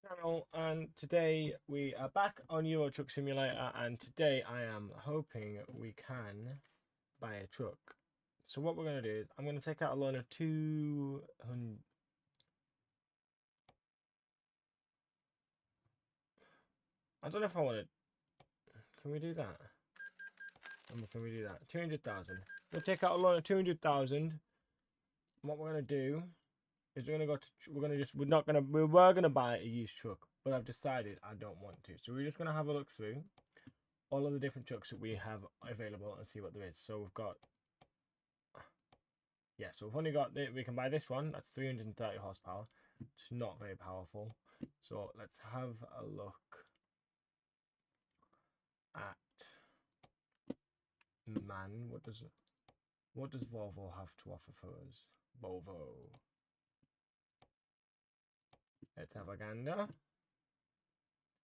Channel, and today we are back on Euro Truck Simulator, and today I am hoping we can buy a truck. So what we're going to do is I'm going to take out a loan of 200. I don't know if I want to. Can we do that? Can we do that? 200,000. We'll take out a loan of 200,000. What we're going to do is we're going to go to. We're going to just. We're not going to. We were going to buy a used truck, but I've decided I don't want to. So we're just going to have a look through all of the different trucks that we have available and see what there is. So we've got, yeah, so we've only got, we can buy this one, that's 330 horsepower. It's not very powerful. So let's have a look at, man, what does Volvo have to offer for us? Volvo. Let's have a gander.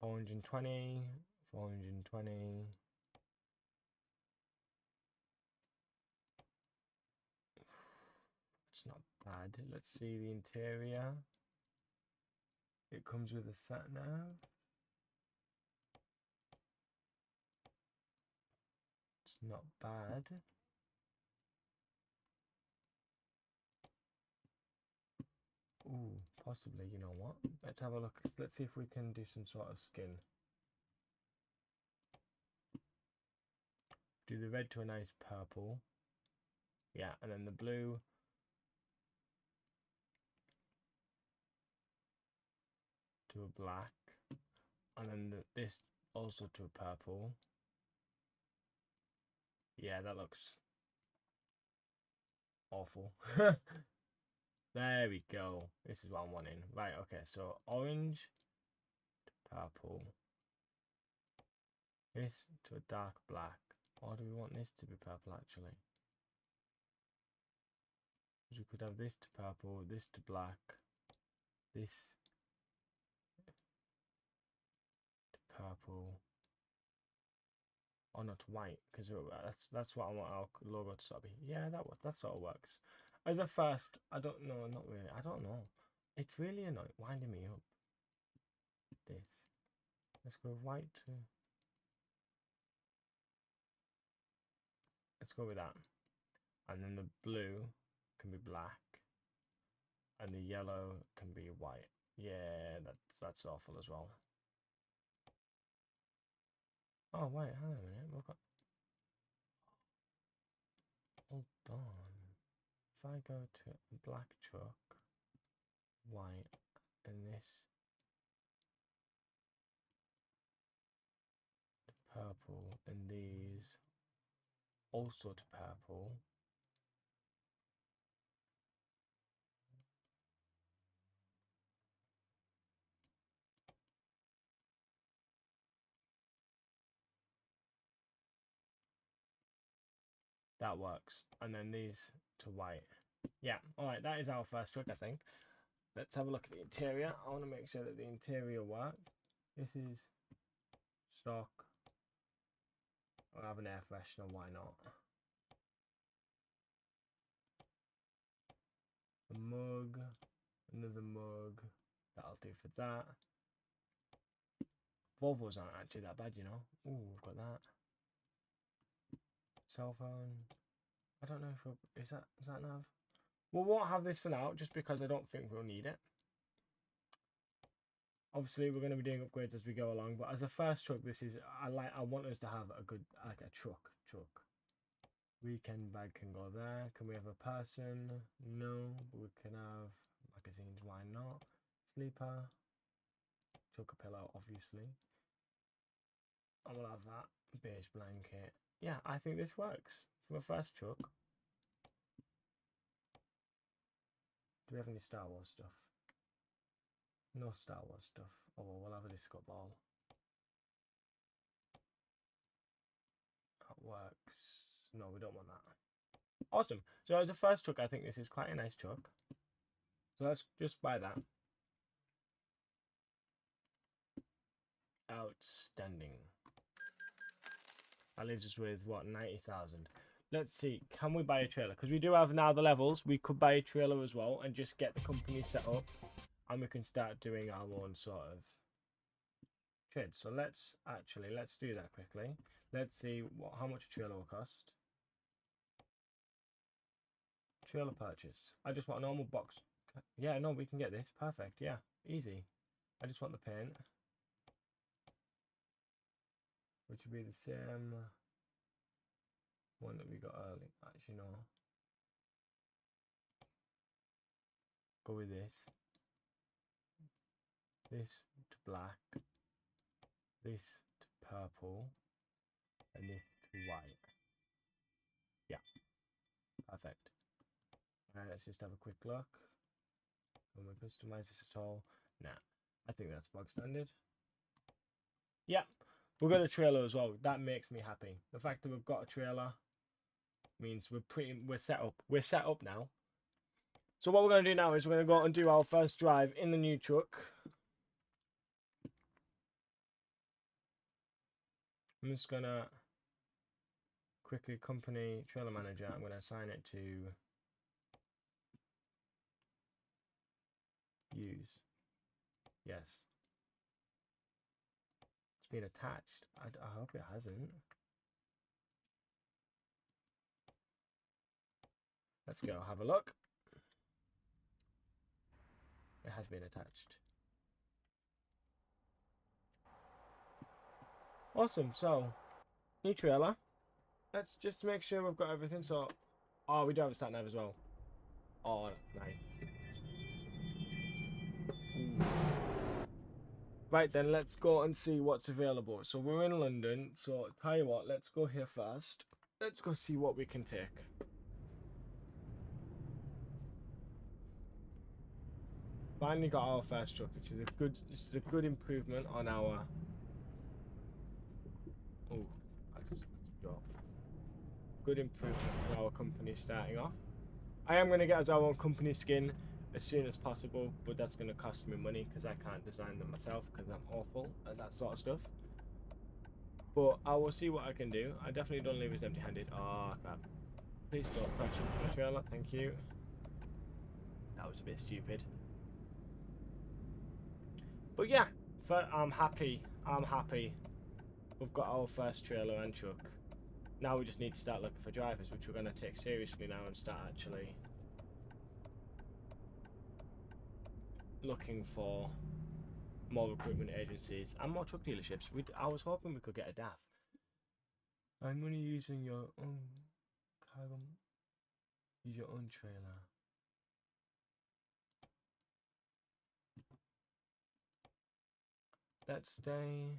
420, 420. It's not bad. Let's see the interior. It comes with a sat nav. It's not bad. Ooh, possibly, you know what? Let's have a look. Let's see if we can do some sort of skin. Do the red to a nice purple. Yeah, and then the blue to a black. And then this also to a purple. Yeah, that looks awful. There we go. This is what I'm wanting. Right, okay, so orange to purple. This to a dark black. Or do we want this to be purple actually? We could have this to purple, this to black, this to purple. Oh, not white, because that's what I want our logo to sort of be. Yeah, that sort of works. As a first, I don't know, not really. I don't know. It's really annoying, winding me up. This. Let's go white to. Let's go with that. And then the blue can be black, and the yellow can be white. Yeah, that's awful as well. Oh wait, hang on a minute. We've got. Hold on. If I go to black truck, white, and this to purple, and these also to purple. That works. And then these to white. Yeah, alright, that is our first truck, I think. Let's have a look at the interior. I want to make sure that the interior works. This is stock. I'll have an air freshener, why not? A mug, another mug. That'll do for that. Volvos aren't actually that bad, you know. Ooh, we've got that. Cell phone. I don't know if is that nav. We won't have this for now, just because I don't think we'll need it. Obviously, we're going to be doing upgrades as we go along, but as a first truck, this is I want us to have a good a truck. Weekend bag can go there. Can we have a person? No, but we can have magazines. Why not? Sleeper. Chuck a pillow, obviously. And we'll have that beige blanket. Yeah, I think this works for a first truck. Do we have any Star Wars stuff? No Star Wars stuff. Oh, well, we'll have a disco ball. That works. No, we don't want that. Awesome. So as a first truck, I think this is quite a nice truck. So let's just buy that. Outstanding. That leaves us with, what, 90,000. Let's see, can we buy a trailer? Because we do have now the levels. We could buy a trailer as well and just get the company set up. and we can start doing our own sort of trade. So let's do that quickly. Let's see how much a trailer will cost. Trailer purchase. I just want a normal box. Yeah, no, we can get this. Perfect. Yeah, easy. I just want the paint, which would be the same one that we got early. Actually, no. Go with this. This to black. This to purple. And this to white. Yeah. Perfect. Alright, let's just have a quick look. Can we customize this at all? Nah. I think that's bog standard. Yeah. We've got a trailer as well. That makes me happy. The fact that we've got a trailer means we're set up. We're set up now. So what we're going to do now is we're going to go out and do our first drive in the new truck. I'm just going to quickly company trailer manager. I'm going to assign it to use. Yes. It's been attached. I hope it hasn't. Let's go have a look. It has been attached. Awesome. So, new trailer. Let's just make sure we've got everything. So, oh, we do have a sat nav as well. Oh, nice. Ooh. Right then, let's go and see what's available. So we're in London. So tell you what, let's go here first. Let's go see what we can take. Finally got our first truck. This is a good improvement on our. Oh, let's go. Good improvement for our company starting off. I am going to get us our own company skin as soon as possible, but that's going to cost me money because I can't design them myself because I'm awful at that sort of stuff. But I will see what I can do. I definitely don't leave us empty-handed. Oh, crap. Please don't crash into my trailer. Thank you. That was a bit stupid. But yeah, I'm happy. I'm happy. We've got our first trailer and truck. Now we just need to start looking for drivers, which we're going to take seriously now and start actually looking for more recruitment agencies and more truck dealerships. I was hoping we could get a DAF. I'm only using your own cargo. Use your own trailer. Let's stay.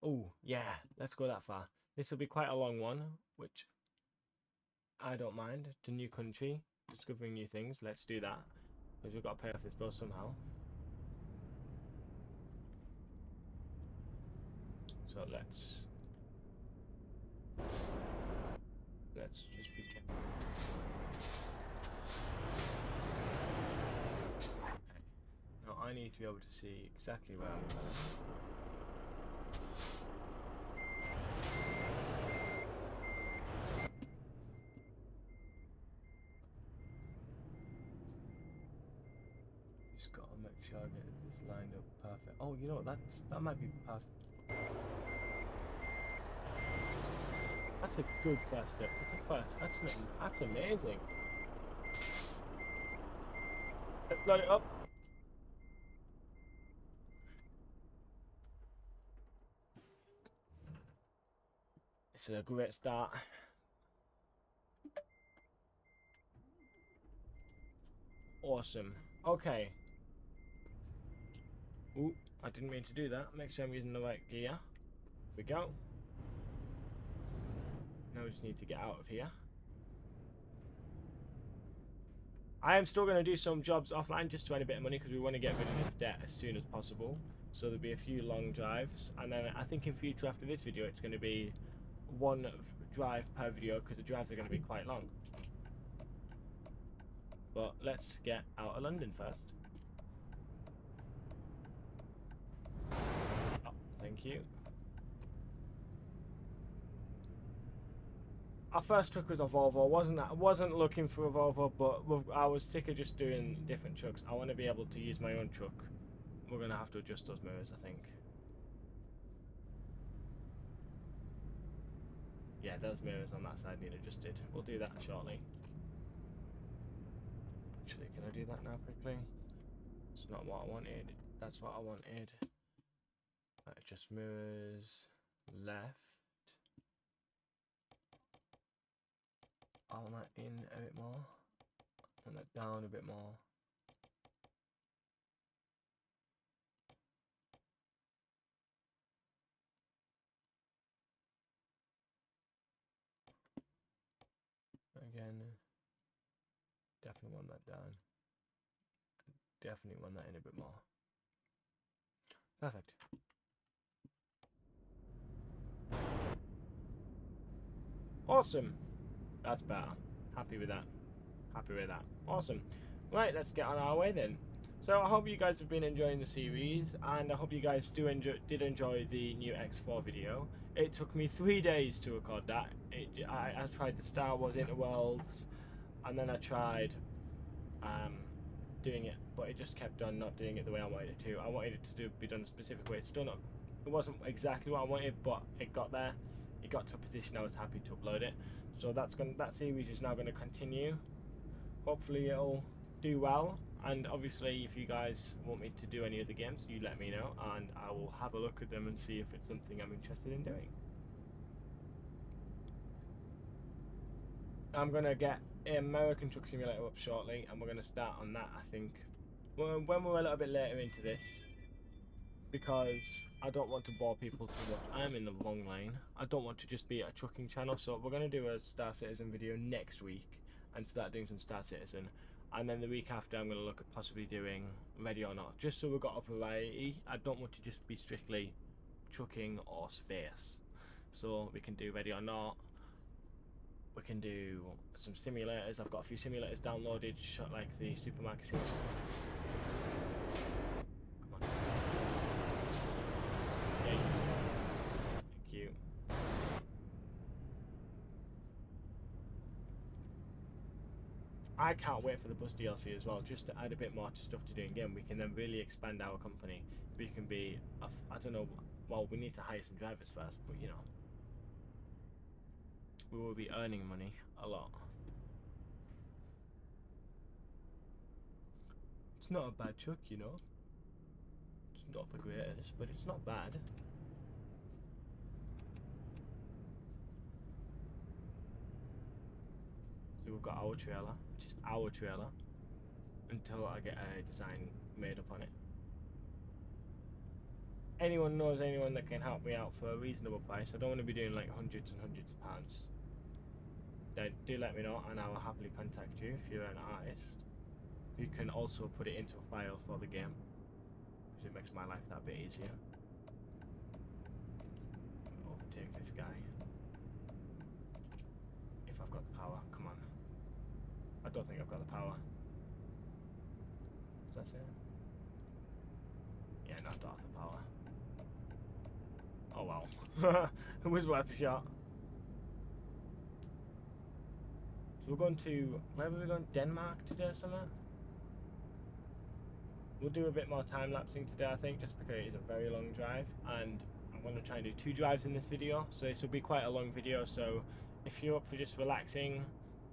Oh, yeah, let's go that far. This will be quite a long one, which I don't mind. To new country, discovering new things. Let's do that. Because we've got to pay off this bill somehow. So let's just be careful. Okay. Now I need to be able to see exactly where I'm going. Just gotta make sure I get this lined up perfect. Oh, you know what? That might be perfect. That's a good first step. It's a first. That's amazing. Let's load it up. This is a great start. Awesome. Okay. Ooh, I didn't mean to do that. Make sure I'm using the right gear. Here we go. Now we just need to get out of here. I am still going to do some jobs offline just to earn a bit of money because we want to get rid of this debt as soon as possible. So there'll be a few long drives. And then I think in future after this video, it's going to be one drive per video because the drives are going to be quite long. But let's get out of London first. Oh, thank you. our first truck was a Volvo. I wasn't looking for a Volvo, but I was sick of just doing different trucks. I want to be able to use my own truck. We're going to have to adjust those mirrors, I think. Yeah, those mirrors on that side need adjusted. We'll do that shortly. Actually, can I do that now quickly? It's not what I wanted. That's what I wanted. Adjust mirrors. Left. All that in a bit more. And that down a bit more. Again, definitely want that down. Definitely want that in a bit more. Perfect. Awesome. That's better. Happy with that. Happy with that. Awesome. Right, let's get on our way then. So I hope you guys have been enjoying the series, and I hope you guys did enjoy the new X4 video. It took me 3 days to record that. I tried the Star Wars Interworlds, and then I tried doing it, but it just kept on not doing it the way I wanted it to. I wanted it to be done a specific way. It's still not. It wasn't exactly what I wanted, but it got there. It got to a position I was happy to upload it. So that series is now going to continue. Hopefully it'll do well, and obviously if you guys want me to do any other games, you let me know and I will have a look at them and see if it's something I'm interested in doing. I'm gonna get American Truck Simulator up shortly, and we're gonna start on that, I think, when we're a little bit later into this, because I don't want to bore people too much. I'm in the wrong lane. I don't want to just be a trucking channel, so we're gonna do a Star Citizen video next week and start doing some Star Citizen, and then the week after I'm going to look at possibly doing Ready or Not, just so we've got a variety. I don't want to just be strictly trucking or space, so we can do Ready or Not, we can do some simulators. I've got a few simulators downloaded, like the supermarket simulator. Come on. Yay. Thank you. I can't wait for the bus DLC as well, just to add a bit more stuff to do in game. We can then really expand our company. We can be, I don't know, well, we need to hire some drivers first, but you know, we will be earning money a lot. It's not a bad truck, you know. It's not the greatest, but it's not bad. So we've got our trailer, which is our trailer, until I get a design made up on it. Anyone knows anyone that can help me out for a reasonable price? I don't want to be doing like hundreds and hundreds of pounds. Then do let me know, and I will happily contact you if you're an artist. You can also put it into a file for the game, because it makes my life that bit easier. Overtake this guy. If I've got the power, come on. I don't think I've got the power. Does that say it? Yeah, no, I don't have the power. Oh well. It was worth a shot. So we're going to, where were we going? Denmark today or something? We'll do a bit more time lapsing today, I think, just because it is a very long drive, and I'm going to try and do 2 drives in this video, so this will be quite a long video. So if you're up for just relaxing,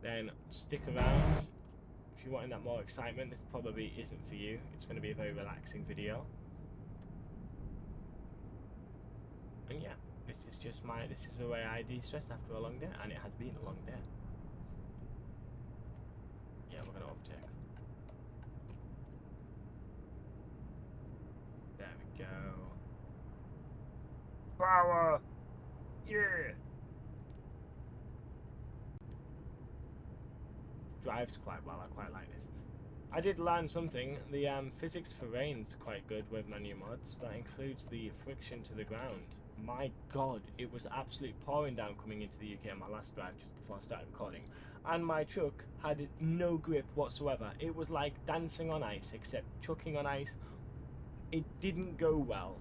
then stick around. If you're wanting that more excitement, this probably isn't for you. It's going to be a very relaxing video. And yeah, this is the way I de-stress after a long day, and it has been a long day. Yeah, we're going to overtake. There we go. Power! Yeah! Drives quite well, I quite like this. I did learn something. The physics for rain's quite good with my new mods. That includes the friction to the ground. My god, it was absolutely pouring down coming into the UK on my last drive just before I started recording. And my truck had no grip whatsoever. It was like dancing on ice, except chucking on ice. It didn't go well.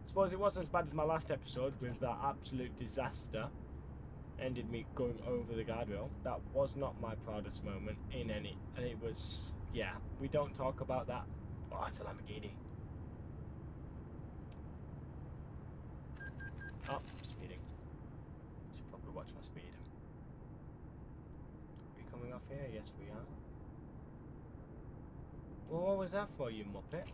I suppose it wasn't as bad as my last episode with that absolute disaster. ended me going over the guardrail. That was not my proudest moment in any, and it was, yeah, we don't talk about that. Oh, it's a Lamborghini. Oh, speeding. Should probably watch my speed. Are we coming off here? Yes, we are. Well, what was that for, you muppet?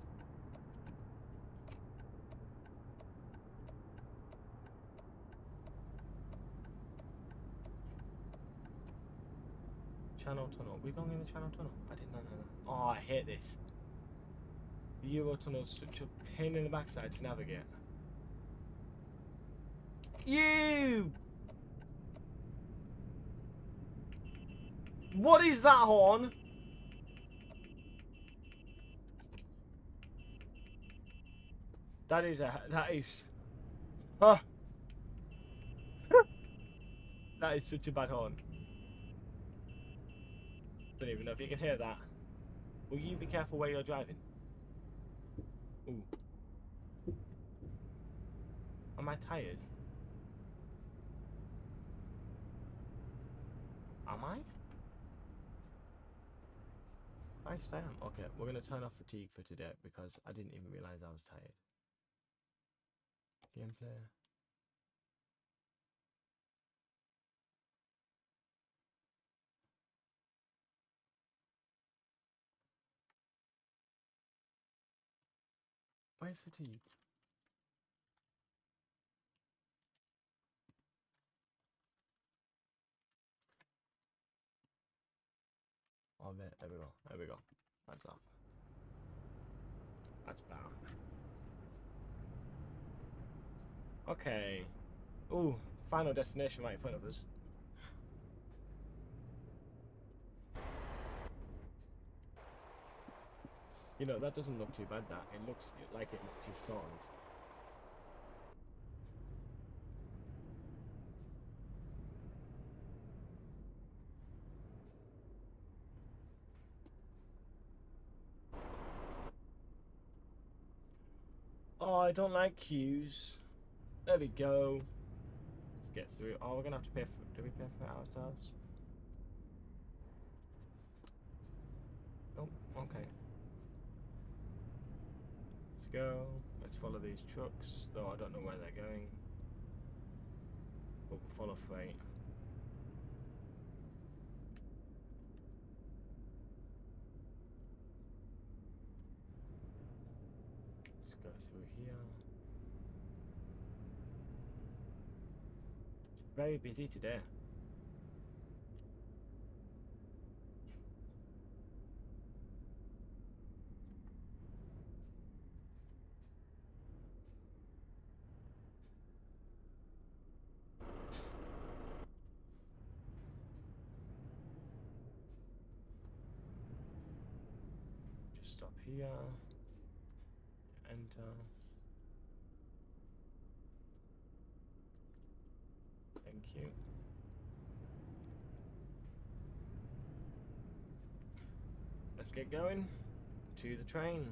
Channel tunnel. Are we going in the channel tunnel? I didn't know that. Oh, I hate this. The Euro tunnel is such a pain in the backside to navigate. You! What is that horn? That is huh. That is such a bad horn. Don't even know if you can hear that. Will you be careful where you're driving? Ooh. Am I tired? Am I? I am. Okay, we're going to turn off fatigue for today because I didn't even realise I was tired. Gameplay. Where's fatigue? Oh, there we go. There we go. That's off. That's better. Okay. Ooh, final destination right in front of us. You know, that doesn't look too bad, that. It looks like it just sort of. Oh, I don't like queues. There we go. Let's get through. Oh, we're gonna have to pay for. Do we pay for it ourselves? Oh, okay. Let's go. Let's follow these trucks, though I don't know where they're going. But we'll follow freight. Let's go through here. It's very busy today. Just stop here. Enter. Thank you. Let's get going to the train.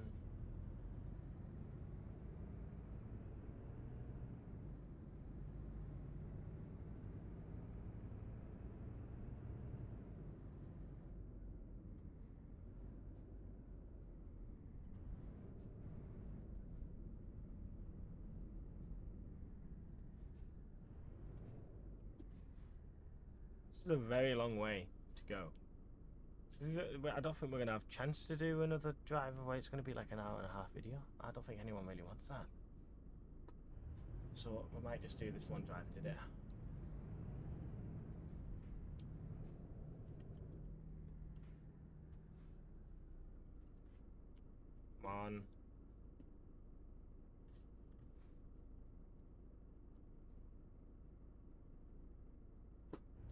This is a very long way to go. So I don't think we're going to have a chance to do another drive away. It's going to be like an hour and a half video. I don't think anyone really wants that. So we might just do this one drive today. Come on.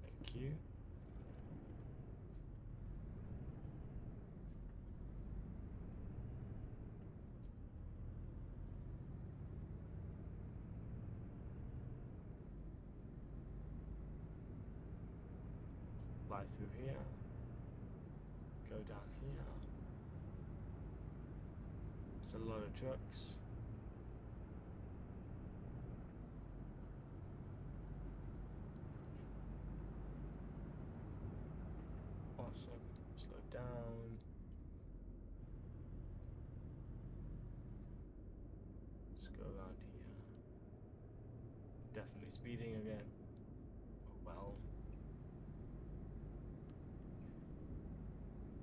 Thank you. Fly through here. Go down here. There's a lot of trucks. down. Let's go around here. Definitely speeding again. Oh well.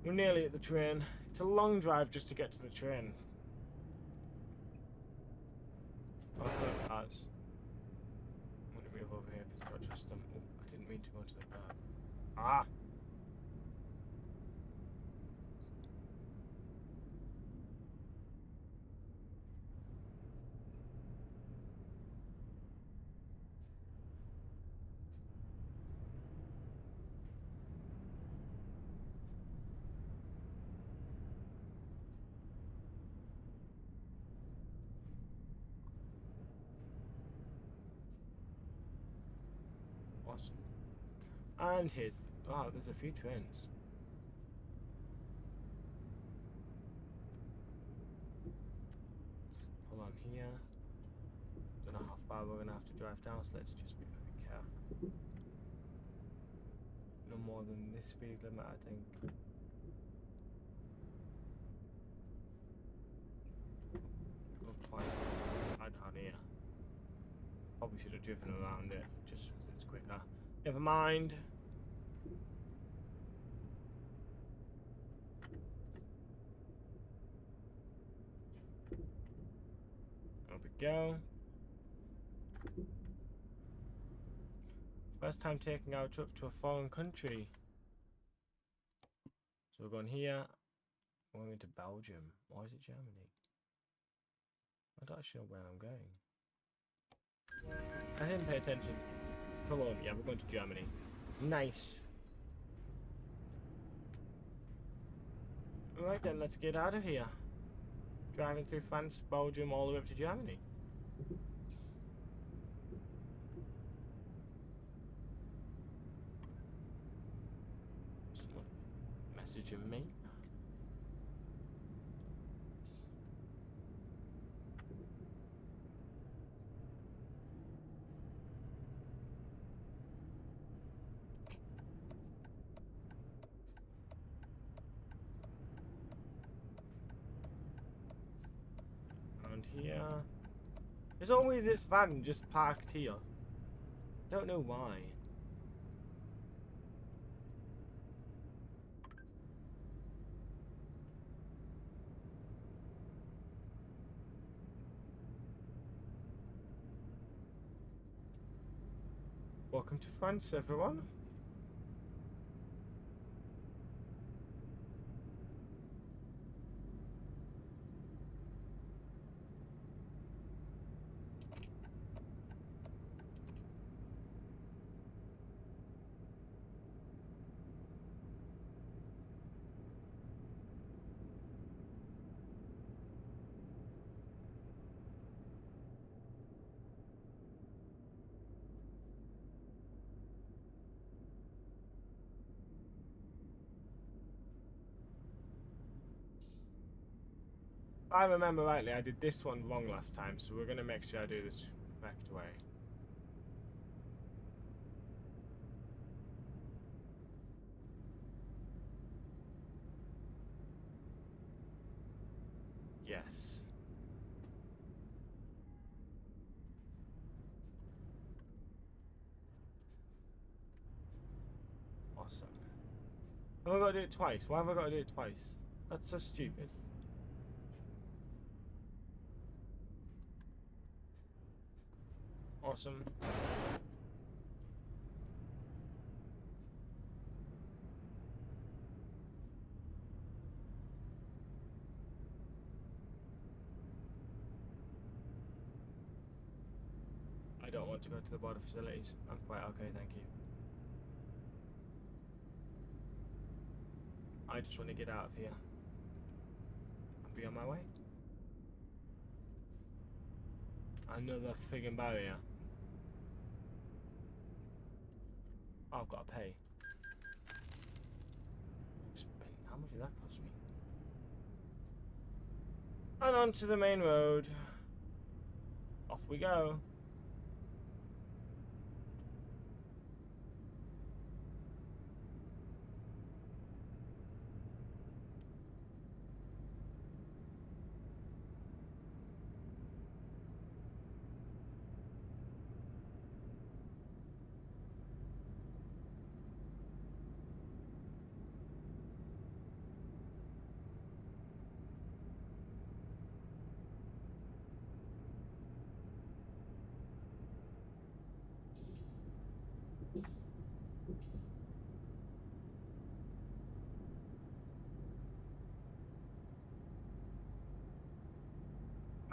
We're nearly at the train. It's a long drive just to get to the train. Oh, good cars. I'm going to move over here because I don't trust them. Oh, I didn't mean to go into the car. Ah! Awesome. And here's... Oh, there's a few trains. Let's pull on here. Don't know how far we're going to have to drive down, so let's just be very careful. No more than this speed limit, I think. Go quite down here. Probably should have driven around it, just so it's quicker. Never mind. There we go. First time taking our truck to a foreign country. So we're going here. We're going to Belgium. Or is it Germany? I don't actually know where I'm going. I didn't pay attention. Cologne, yeah, we're going to Germany. Nice. Alright then, let's get out of here. Driving through France, Belgium, all the way up to Germany. Someone messaging me. Here. There's always this van just parked here. Don't know why. Welcome to France, everyone. If I remember rightly, I did this one wrong last time, so we're going to make sure I do this correct way. Yes. Awesome. Have I got to do it twice? Why have I got to do it twice? That's so stupid. Awesome. I don't want to go to the border facilities. I'm quite okay, thank you. I just want to get out of here and be on my way. Another friggin' barrier. Oh, I've got to pay. How much did that cost me? And onto the main road. Off we go.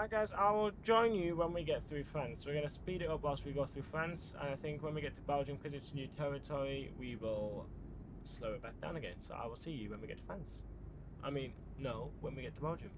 Alright guys, I will join you when we get through France. We're going to speed it up whilst we go through France, and I think when we get to Belgium, because it's new territory, we will slow it back down again. So I will see you when we get to France. I mean, no, when we get to Belgium.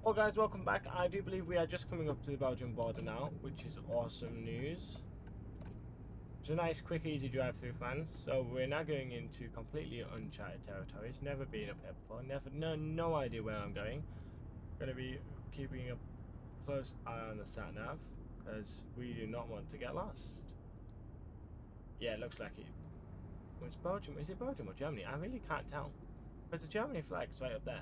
Well guys, welcome back. I do believe we are just coming up to the Belgian border now, which is awesome news. It's a nice, quick, easy drive through France. So we're now going into completely uncharted territories. Never been up here before. No idea where I'm going. Going to be keeping a close eye on the sat nav because we do not want to get lost. Yeah, it looks like it. Well, it's Belgium. Is it Belgium or Germany? I really can't tell. There's a Germany flag right up there.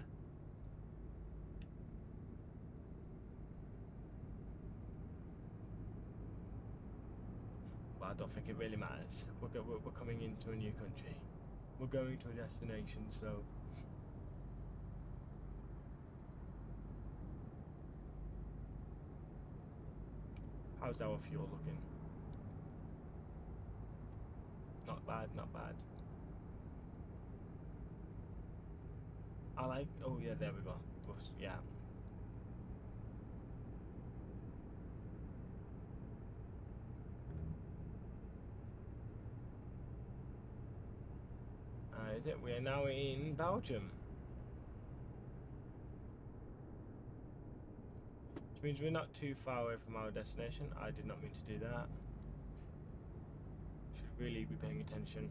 But I don't think it really matters. We're coming into a new country. We're going to a destination, so. How's our fuel looking? Not bad, not bad. I like, oh yeah, there we go. Bus, yeah. Is it? We are now in Belgium. Which means we're not too far away from our destination. I did not mean to do that. Should really be paying attention.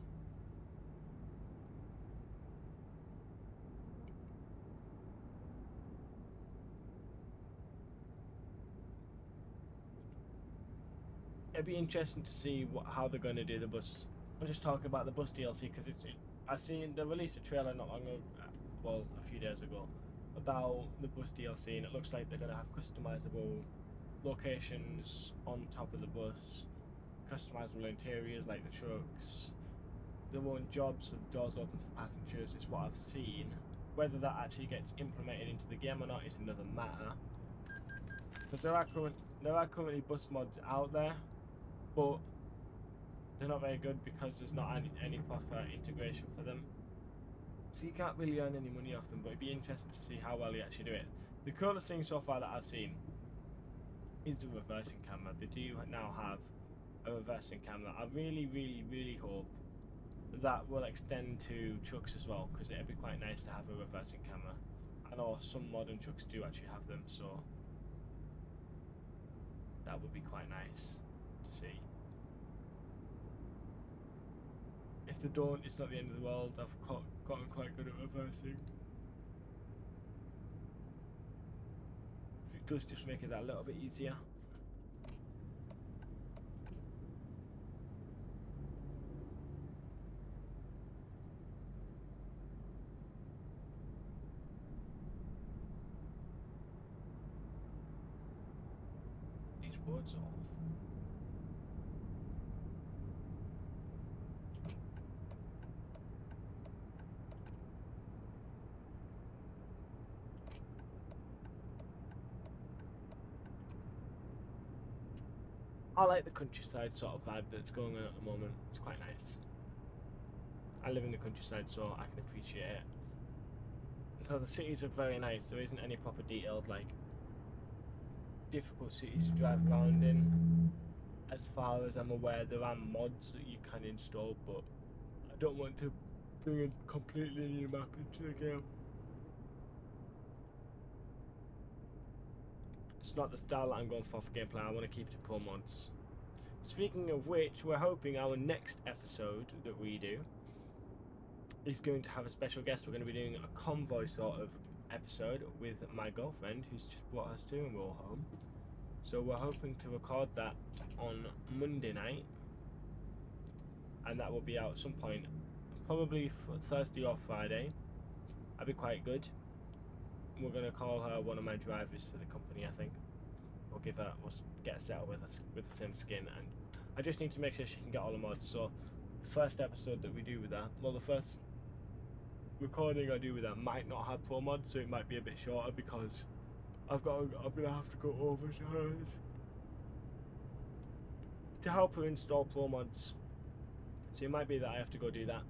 It'd be interesting to see how they're going to do the bus. I'm just talking about the bus DLC because I seen they released a trailer not long ago, well, a few days ago, about the bus DLC, and it looks like they're going to have customizable locations on top of the bus, customizable interiors like the trucks, they want jobs with doors open for passengers is what I've seen. Whether that actually gets implemented into the game or not is another matter. Because there are currently bus mods out there, but they're not very good because there's not any proper integration for them. So you can't really earn any money off them, but it'd be interesting to see how well you actually do it. The coolest thing so far that I've seen is the reversing camera. They do now have a reversing camera. I really hope that will extend to trucks as well, because it'd be quite nice to have a reversing camera. I know some modern trucks do actually have them, so that would be quite nice to see. If they don't, it's not the end of the world. I've gotten quite good at reversing. It does just make it that little bit easier. These roads are awful. I like the countryside sort of vibe that's going on at the moment. It's quite nice. I live in the countryside, so I can appreciate it. Though the cities are very nice, there isn't any proper detailed, like, difficult cities to drive around in. As far as I'm aware, there are mods that you can install, but I don't want to bring a completely new map into the game. It's not the style that I'm going for gameplay. I want to keep it to pro mods. Speaking of which, we're hoping our next episode that we do is going to have a special guest. We're going to be doing a convoy sort of episode with my girlfriend, who's just brought her steering wheel home. So we're hoping to record that on Monday night, and that will be out at some point, probably Thursday or Friday. That'd be quite good. We're going to call her one of my drivers for the company, I think. We'll get her set up with the same skin, and I just need to make sure she can get all the mods. So the first episode that we do with her, well, the first recording I do with her might not have pro mods, so it might be a bit shorter because I'm gonna have to go over to hers to help her install pro mods. So it might be that I have to go do that.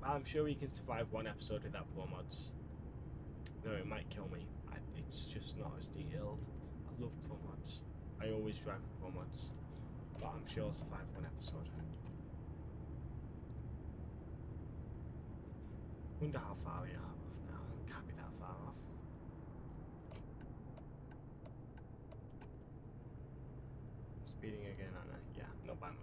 I'm sure we can survive one episode without pro mods. No, it might kill me. It's just not as detailed. I love pro mods. I always drive with pro mods, but I'm sure I'll survive one episode. Wonder how far we are off now. Can't be that far off. Speeding again, aren't I? Yeah, not by much.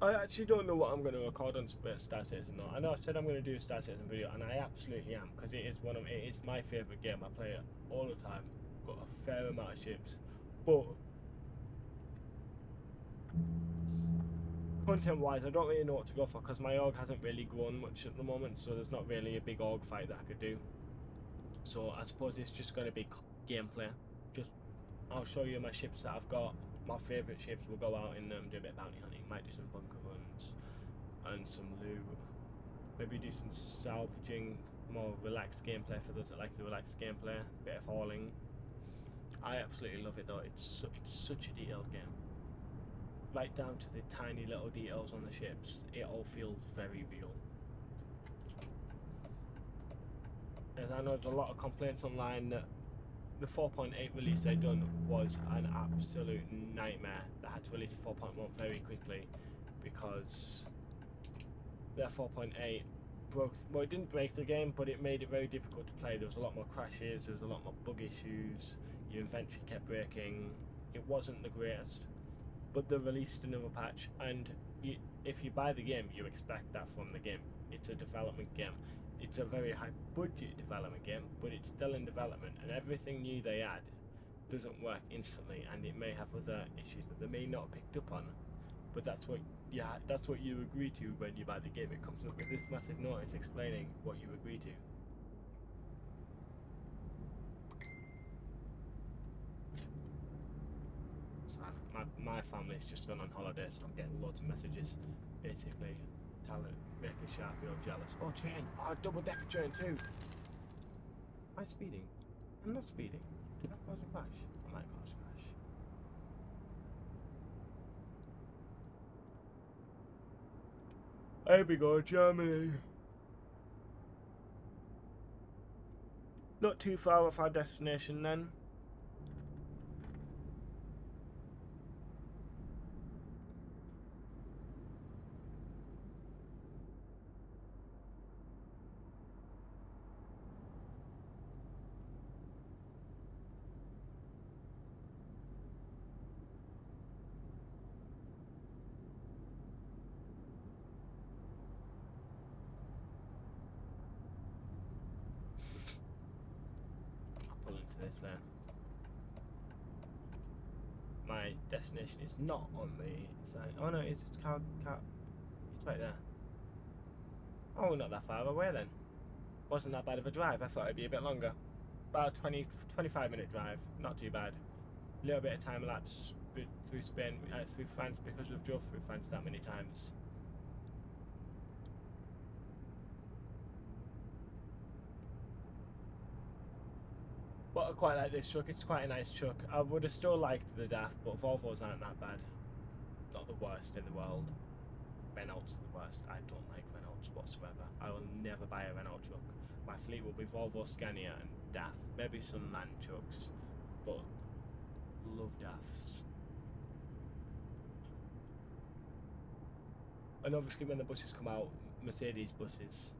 I actually don't know what I'm going to record on Star Citizen though. I know I've said I'm going to do a Star Citizen video, and I absolutely am, because it is my favourite game. I play it all the time. Got a fair amount of ships, but content-wise, I don't really know what to go for, because my org hasn't really grown much at the moment, so there's not really a big org fight that I could do. So I suppose it's just going to be gameplay. I'll show you my ships that I've got. My favourite ships. Will go out and do a bit of bounty hunting. Might do some bunker runs and some loot. Maybe do some salvaging. More relaxed gameplay for those that like the relaxed gameplay. A bit of hauling. I absolutely love it though. It's such a detailed game. Right down to the tiny little details on the ships. It all feels very real. As I know there's a lot of complaints online that the 4.8 release they done was an absolute nightmare. They had to release 4.1 very quickly because their 4.8 broke. Well, it didn't break the game, but it made it very difficult to play. There was a lot more crashes. There was a lot more bug issues. Your inventory kept breaking. It wasn't the greatest, but they released another patch, and if you buy the game, you expect that from the game. It's a development game. It's a very high budget development game, but it's still in development, and everything new they add doesn't work instantly, and it may have other issues that they may not have picked up on. But that's what you agree to when you buy the game. It comes up with this massive notice explaining what you agree to. my family's just gone on holiday, so I'm getting loads of messages, basically, making sure I feel jealous. Oh, train! Oh, double-decker train too! Am I speeding? I'm not speeding. Did that cause a crash? I might cause a crash. Here we go, Germany. Not too far off our destination then. I'll pull into this then. My destination is not on the side. Oh no, it's car. It's right there. Oh, not that far away then. Wasn't that bad of a drive. I thought it'd be a bit longer. About 25-minute drive. Not too bad. A little bit of time lapse through Spain, through France, because we've drove through France that many times. But I quite like this truck. It's quite a nice truck. I would have still liked the DAF, but Volvos aren't that bad. Not the worst in the world. Renault's the worst. I don't like Renaults whatsoever. I will never buy a Renault truck. My fleet will be Volvo, Scania and DAF. Maybe some MAN trucks, but love DAFs. And obviously when the buses come out, Mercedes buses.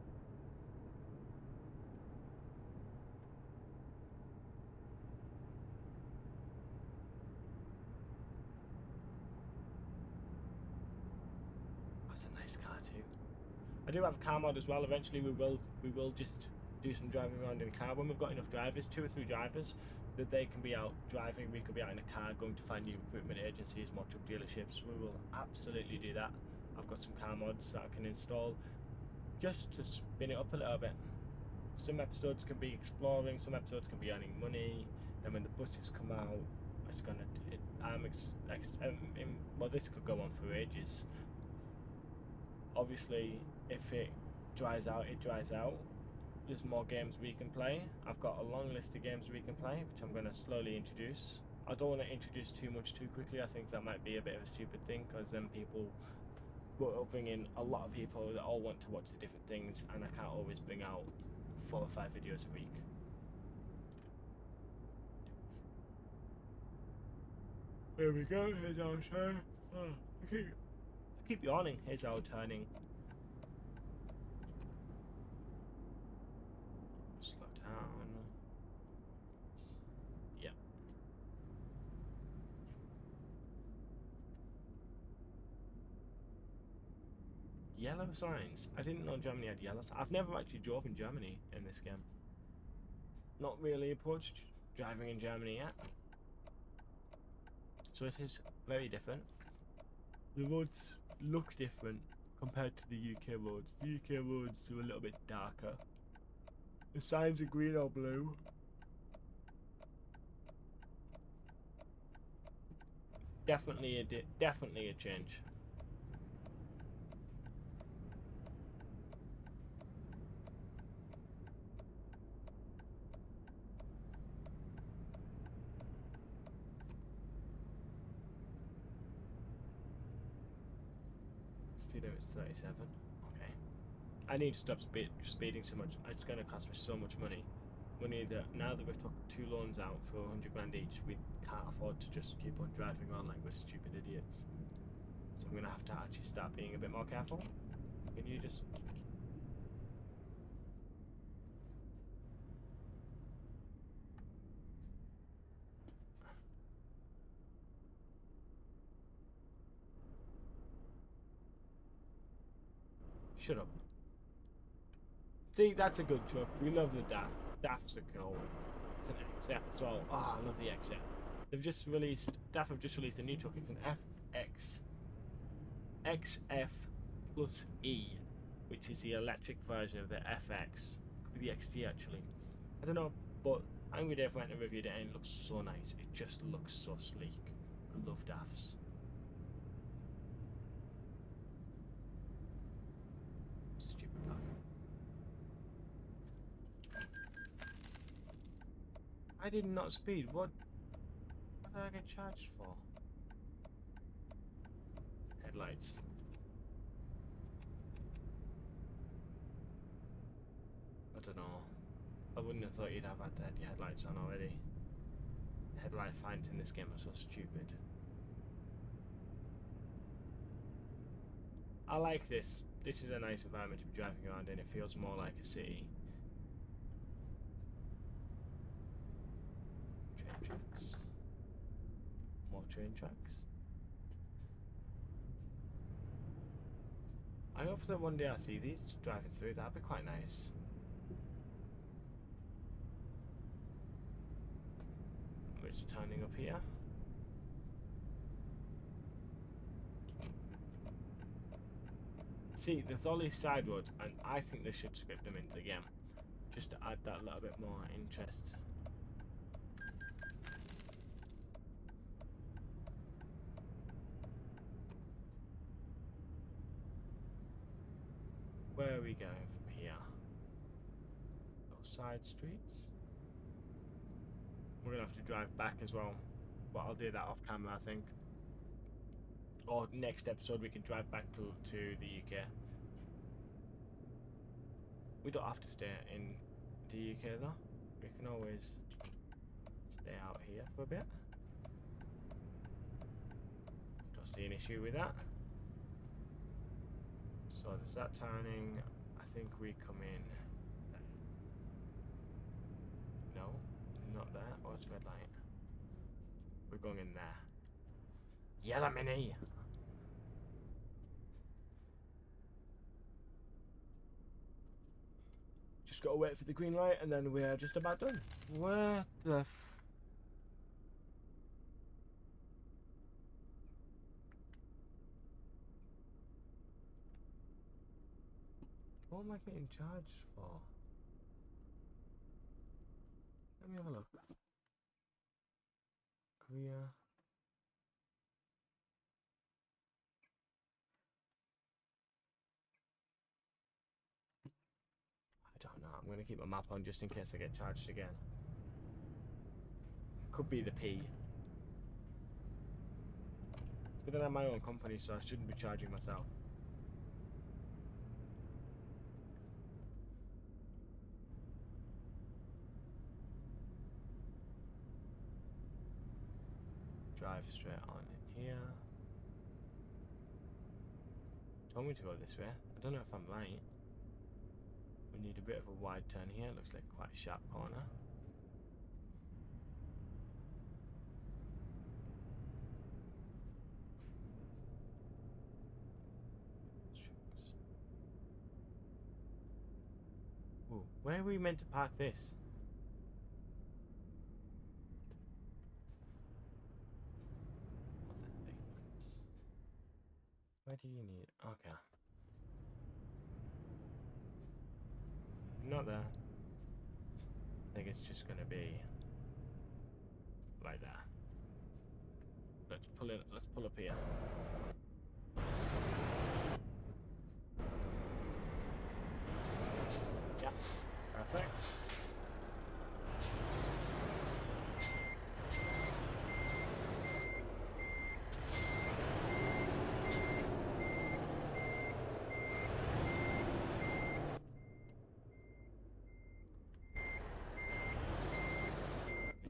That's a nice car too. I do have a car mod as well. Eventually we will just do some driving around in a car when we've got enough drivers, 2 or 3 drivers, that they can be out driving. We could be out in a car going to find new recruitment agencies, more truck dealerships. We will absolutely do that. I've got some car mods that I can install just to spin it up a little bit. Some episodes can be exploring, some episodes can be earning money. Then when the buses come out, it's gonna. Well, this could go on for ages. Obviously, if it dries out, it dries out. There's more games we can play. I've got a long list of games we can play, which I'm going to slowly introduce. I don't want to introduce too much too quickly. I think that might be a bit of a stupid thing, because then people will bring in a lot of people that all want to watch the different things, and I can't always bring out 4 or 5 videos a week. There we go. Here's our turn. Oh, I keep yawning. Here's our turning. Slow down. Yep. Yellow signs. I didn't know Germany had yellow signs. I've never actually drove in Germany in this game. Not really approached driving in Germany yet. So it is very different. The roads look different compared to the UK roads. The UK roads are a little bit darker. The signs are green or blue. Definitely a change. Speed limit's 37. Okay. I need to stop speeding so much. It's going to cost me so much money. Money that now that we've took 2 loans out for 100 grand each, we can't afford to just keep on driving around like we're stupid idiots. So I'm going to have to actually start being a bit more careful. Can you just... Shut up. See, that's a good truck. We love the DAF. DAF's a goal. It's an XF as well. Oh, I love the XF. They've just released... DAF have just released a new truck. It's an FX. XF plus E, which is the electric version of the FX. Could be the XG actually. I don't know, but Angry Dave went and reviewed it and it looks so nice. It just looks so sleek. I love DAFs. Stupid bug. I did not speed. What did I get charged for? Headlights. I don't know. I wouldn't have thought you'd have had your headlights on already. Headlight finds in this game are so stupid. I like this. This is a nice environment to be driving around in. It feels more like a city. Train tracks. More train tracks. I hope that one day I see these driving through. That'd be quite nice. It's turning up here. See, there's all these side roads, and I think they should script them into the game, just to add that little bit more interest. Where are we going from here? Those side streets? We're gonna have to drive back as well, but I'll do that off camera, I think. Or next episode we can drive back to the UK. We don't have to stay in the UK though. We can always stay out here for a bit. Don't see an issue with that. So there's that turning. I think we come in. No, not there. Oh, it's red light. We're going in there. Yellow Mini! Just gotta wait for the green light and then we're just about done. Where the f... What am I getting charged for? Let me have a look. Korea. I don't know. I'm going to keep my map on just in case I get charged again. Could be the P. But then I'm my own company, so I shouldn't be charging myself. Drive straight on in here. Told me to go this way. I don't know if I'm right. We need a bit of a wide turn here. Looks like quite a sharp corner. Ooh, where are we meant to park this? Where do you need? Okay. Not there. I think it's just gonna be like that. Let's pull it. Let's pull up here. Yeah. Perfect.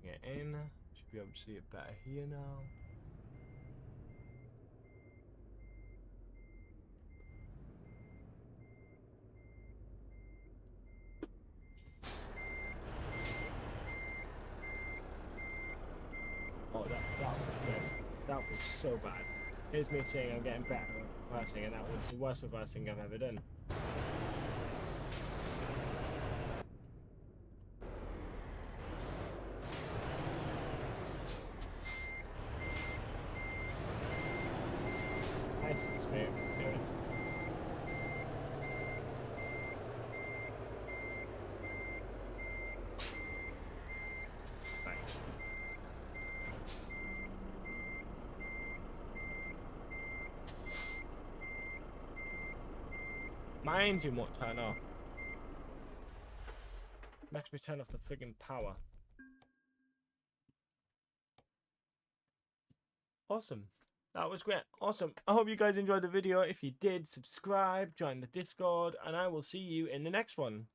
Get in. Should be able to see it better here now. Oh, that's that one. Yeah, that was so bad. Here's me saying I'm getting better at reversing, and that was the worst reversing I've ever done. Nice and smooth. Good. Thanks. mind him what turn off. Makes me turn off the friggin' power. Awesome. That was great. Awesome. I hope you guys enjoyed the video. If you did, subscribe, join the Discord, and I will see you in the next one.